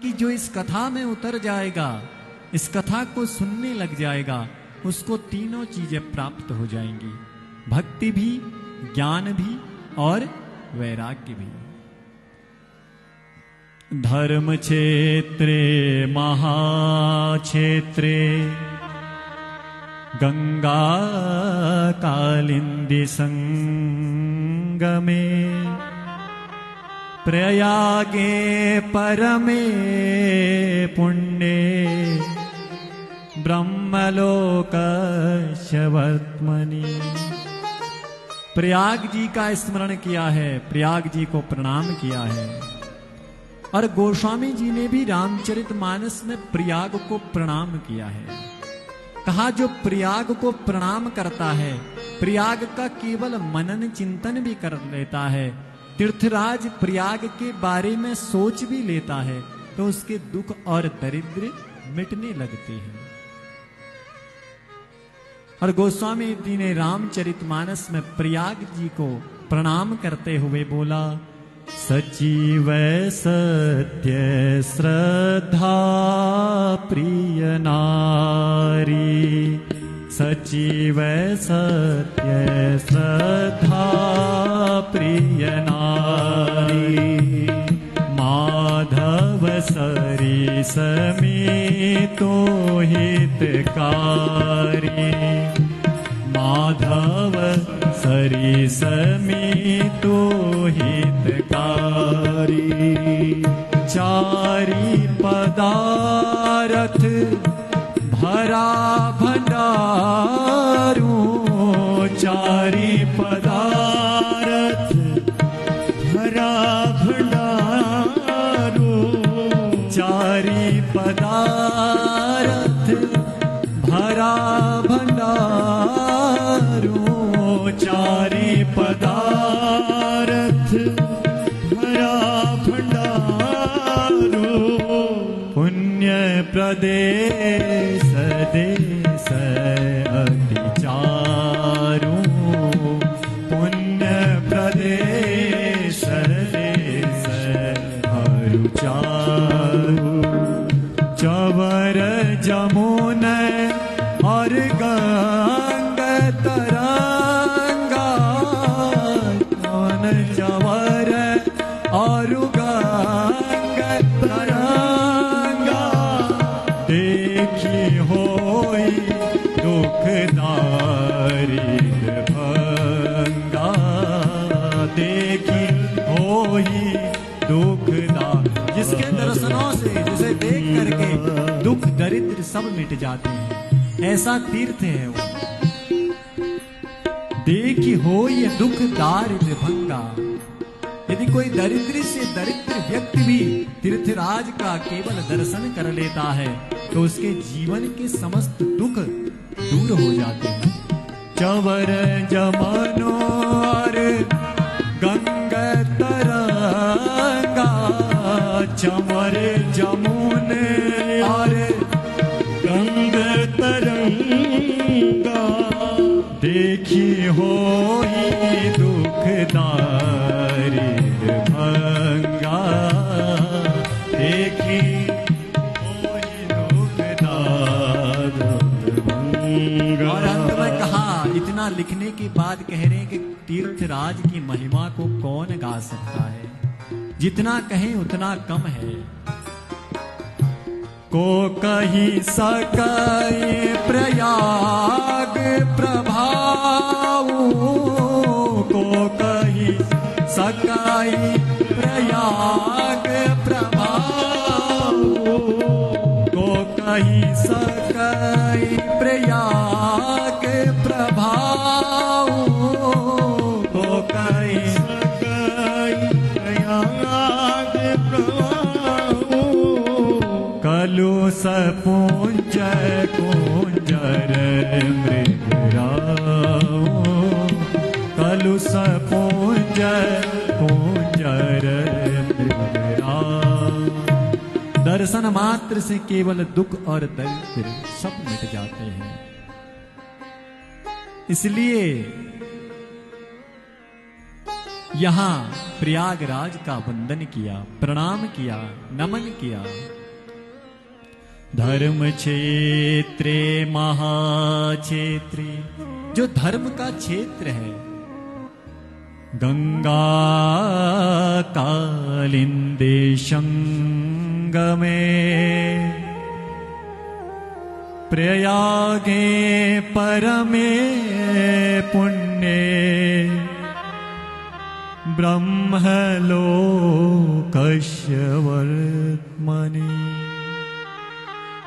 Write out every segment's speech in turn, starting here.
कि जो इस कथा में उतर जाएगा, इस कथा को सुनने लग जाएगा, उसको तीनों चीजें प्राप्त हो जाएंगी, भक्ति भी, ज्ञान भी और वैराग्य भी। धर्म क्षेत्रे महाक्षेत्रे गंगा कालिंदी संगमे प्रयागे परमे पुण्ये ब्रह्मलोकस्य वर्त्मनि। प्रयाग जी का स्मरण किया है, प्रयाग जी को प्रणाम किया है। और गोस्वामी जी ने भी रामचरितमानस में प्रयाग को प्रणाम किया है। कहा जो प्रयाग को प्रणाम करता है, प्रयाग का केवल मनन चिंतन भी कर लेता है, तीर्थराज प्रयाग के बारे में सोच भी लेता है, तो उसके दुख और दरिद्र मिटने लगते हैं। और गोस्वामी जी ने रामचरितमानस में प्रयाग जी को प्रणाम करते हुए बोला, सचिव सत्य श्रद्धा प्रिय नारी, सचिव सत्य श्रद्धा प्रिय नारी, माधव सरिस मीतो हितकारी, माधव सरिस मीतो हितकारी। चारि पदारथ भरा भंडारू, चारि पदारथ भरा भंडारू, चारि पदारथ भरा भंडारू, चारि पदारथ भरा भंडारू। पुण्य प्रदेश देश अति चारू, पुण्य प्रदेश देश अरु चारू। चवर जमुन और गंगा तरंगा, कौन चवर और गंगा तरंगा, देखी होई दुखदारी भंगा, देखी होई दुखदार। जिसके दर्शनों से, जिसे देख करके दुख दरिद्र सब मिट जाते हैं, ऐसा तीर्थ है वो। देखी हो ये दुख दारिद्र भंगा। यदि कोई दरिद्र से दरिद्र व्यक्ति भी तीर्थराज का केवल दर्शन कर लेता है, तो उसके जीवन के समस्त दुख दूर हो जाते हैं। चवर जमनोर गंगा तरंगा, चवर जमुन और गंगा तरंगा, देखी होई दुखदारी भंगा, देखी होई दुखदारी भंगा। और अंत में कहा, इतना लिखने के बाद कह रहे हैं कि तीर्थराज की महिमा को कौन गा सकता है, जितना कहें उतना कम है। को कही सकाए प्रयाग प्रभाव, को कही सकाए प्रयाग प्रभाव, को कही सकाए प्रयाग प्रभाव, को कही सकाए प्रयाग प्रभाव। कलु सपुंज कुंजर मृगराव, कलु सपुंज कुंजर मृगराव। दर्शन मात्र से केवल दुख और दरिद्र सब मिट जाते हैं। इसलिए यहां प्रयागराज का वंदन किया, प्रणाम किया, नमन किया। धर्म क्षेत्रे महाक्षेत्रे, जो धर्म का क्षेत्र है, गंगा कालिंदे संगमे, प्रयागे परमे पुण्ये, ब्रह्मलोकस्य वर्त्मनि।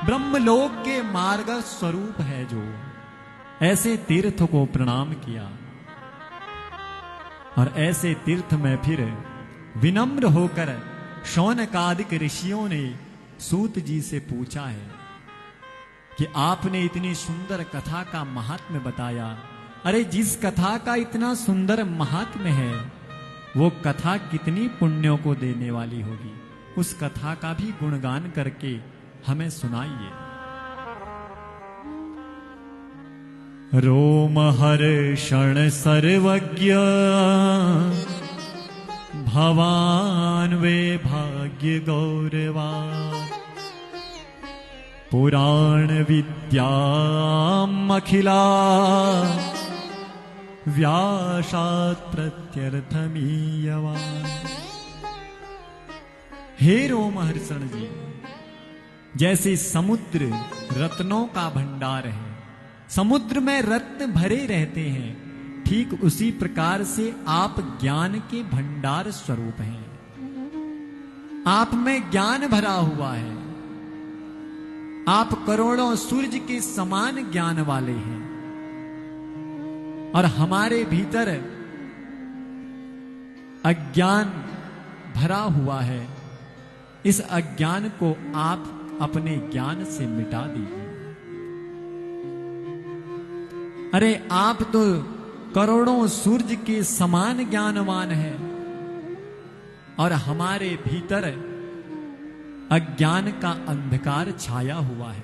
ब्रह्मलोक के मार्ग स्वरूप है जो, ऐसे तीर्थ को प्रणाम किया। और ऐसे तीर्थ में फिर विनम्र होकर शौनकादिक ऋषियों ने सूत जी से पूछा है कि आपने इतनी सुंदर कथा का महात्म्य बताया, अरे जिस कथा का इतना सुंदर महात्म्य है, वो कथा कितनी पुण्यों को देने वाली होगी, उस कथा का भी गुणगान करके हमें सुनाइए। रोमहर्षण सर्वज्ञ भवान वे भाग्य गौरवा, पुराण विद्यामखिला व्यासात् प्रत्यर्थमीयवान्। हे रोमहर्षण जी, जैसे समुद्र रत्नों का भंडार है, समुद्र में रत्न भरे रहते हैं, ठीक उसी प्रकार से आप ज्ञान के भंडार स्वरूप हैं। आप में ज्ञान भरा हुआ है, आप करोड़ों सूर्य के समान ज्ञान वाले हैं, और हमारे भीतर अज्ञान भरा हुआ है। इस अज्ञान को आप अपने ज्ञान से मिटा दीजिए। अरे आप तो करोड़ों सूर्य के समान ज्ञानवान हैं, और हमारे भीतर अज्ञान का अंधकार छाया हुआ है।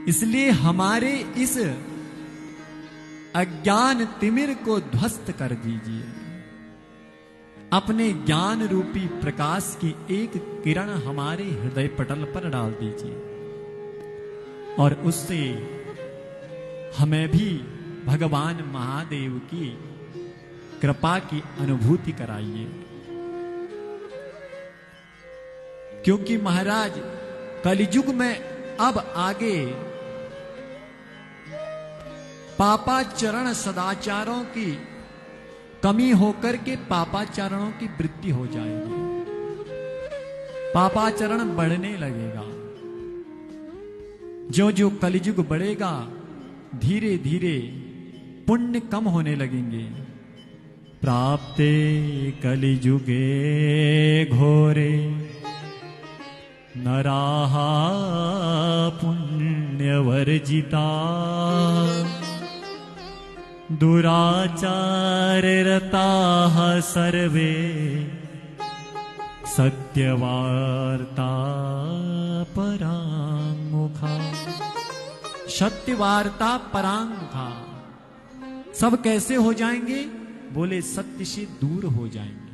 इसलिए हमारे इस अज्ञान तिमिर को ध्वस्त कर दीजिए। अपने ज्ञान रूपी प्रकाश की एक किरण हमारे हृदय पटल पर डाल दीजिए, और उससे हमें भी भगवान महादेव की कृपा की अनुभूति कराइए। क्योंकि महाराज कलियुग में अब आगे पापाचरण सदाचारों की कमी होकर के पापाचरणों की वृद्धि हो जाएगी, पापाचरण बढ़ने लगेगा। जो जो कलियुग बढ़ेगा, धीरे धीरे पुण्य कम होने लगेंगे। प्राप्ते कलियुगे घोरे नराहा पुण्यवर्जिता, दुराचाररताः सर्वे सत्यवार्ता पराङ्मुखा। सत्यवार्ता पराङ्मुखा, सब कैसे हो जाएंगे? बोले सत्य से दूर हो जाएंगे,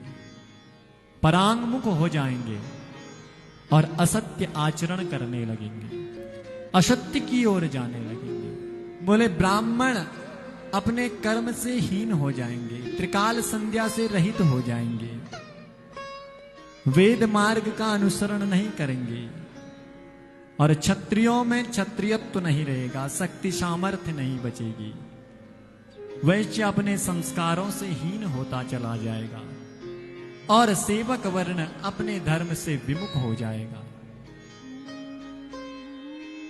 पराङ्मुख हो जाएंगे और असत्य आचरण करने लगेंगे, असत्य की ओर जाने लगेंगे। बोले ब्राह्मण अपने कर्म से हीन हो जाएंगे, त्रिकाल संध्या से रहित हो जाएंगे, वेद मार्ग का अनुसरण नहीं करेंगे, और क्षत्रियों में क्षत्रियत्व नहीं रहेगा, शक्ति सामर्थ्य नहीं बचेगी। वैश्य अपने संस्कारों से हीन होता चला जाएगा, और सेवक वर्ण अपने धर्म से विमुख हो जाएगा।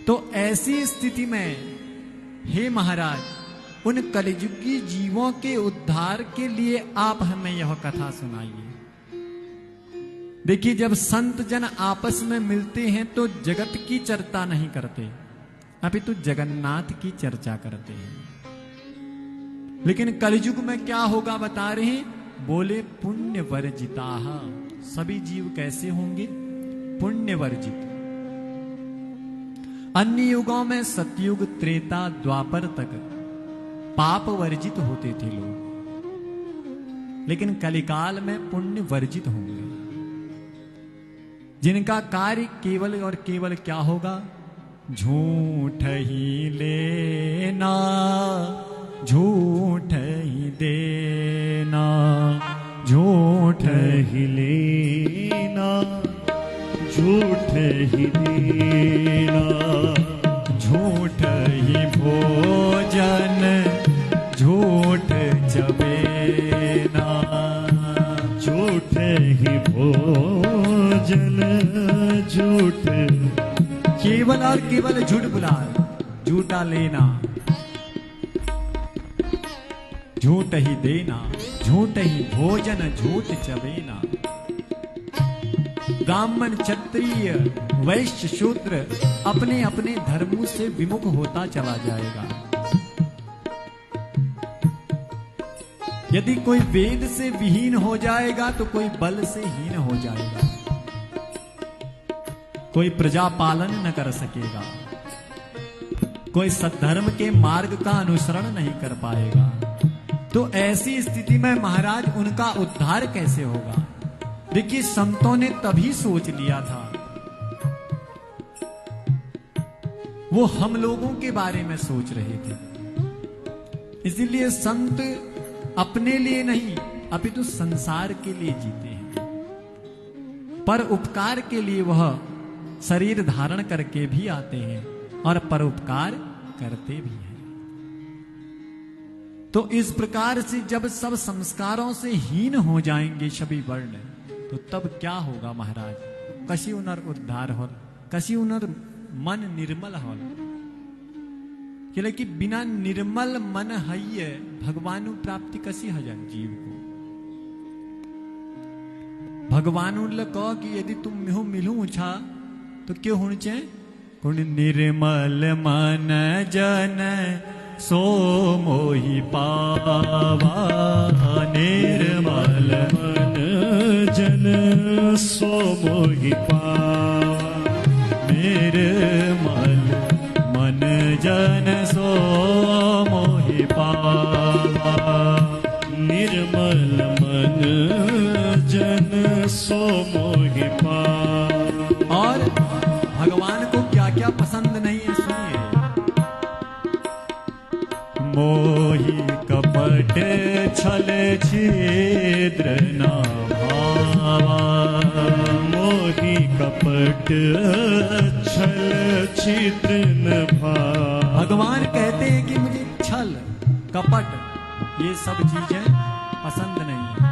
तो ऐसी स्थिति में हे महाराज, उन कलियुगी जीवों के उद्धार के लिए आप हमें यह कथा सुनाइए। देखिए, जब संत जन आपस में मिलते हैं तो जगत की चर्चा नहीं करते, अपितु जगन्नाथ की चर्चा करते हैं। लेकिन कलियुग में क्या होगा बता रहे हैं? बोले पुण्य वर्जिता। सभी जीव कैसे होंगे? पुण्य वर्जित। अन्य युगों में सतयुग, त्रेता, द्वापर तक पाप वर्जित होते थे लोग, लेकिन कलिकाल में पुण्य वर्जित होंगे, जिनका कार्य केवल और केवल क्या होगा, झूठ ही लेना, झूठ ही देना, झूठ ही लेना, झूठ ही देना, झूठ ही भोजन, झूठ चबेना, झूठ ही भोजन, झूठ केवल और केवल झूठ बुला, झूठा लेना, झूठ ही देना, झूठ ही भोजन, झूठ चबेना। ब्राह्मण, क्षत्रिय, वैश्य, शूद्र अपने अपने धर्मों से विमुख होता चला जाएगा। यदि कोई वेद से विहीन हो जाएगा तो कोई बल से हीन हो जाएगा, कोई प्रजा पालन न कर सकेगा, कोई सद्धर्म के मार्ग का अनुसरण नहीं कर पाएगा। तो ऐसी स्थिति में महाराज उनका उद्धार कैसे होगा? देखिए, संतों ने तभी सोच लिया था, वो हम लोगों के बारे में सोच रहे थे। इसीलिए संत अपने लिए नहीं अपितु संसार के लिए जीते हैं। पर उपकार के लिए वह शरीर धारण करके भी आते हैं और परोपकार करते भी हैं। तो इस प्रकार से जब सब संस्कारों से हीन हो जाएंगे सभी वर्ण, तो तब क्या होगा महाराज? कशी उनर उद्धार होल, कशी उनर मन निर्मल होल। कि बिना निर्मल मन है भगवानु प्राप्ति कसी हजन जीव को। भगवानु कहो कि यदि तुम मिहु मिलू छा तो क्यों होने चाहिए? निर्मल मन जन सो मोहि पावा, निर्मल मन जन सो मोहि पावा, निर्मल मन जन सो मोहि पावा, निर्मल मन जन सो मोहि पावा। और भगवान को क्या क्या पसंद नहीं है सुनिए। मोहि कपट छल छिद्र न भावा, मोहि कपट छल छिद्र न भावा। भगवान कहते हैं कि मुझे छल कपट ये सब चीजें पसंद नहीं है।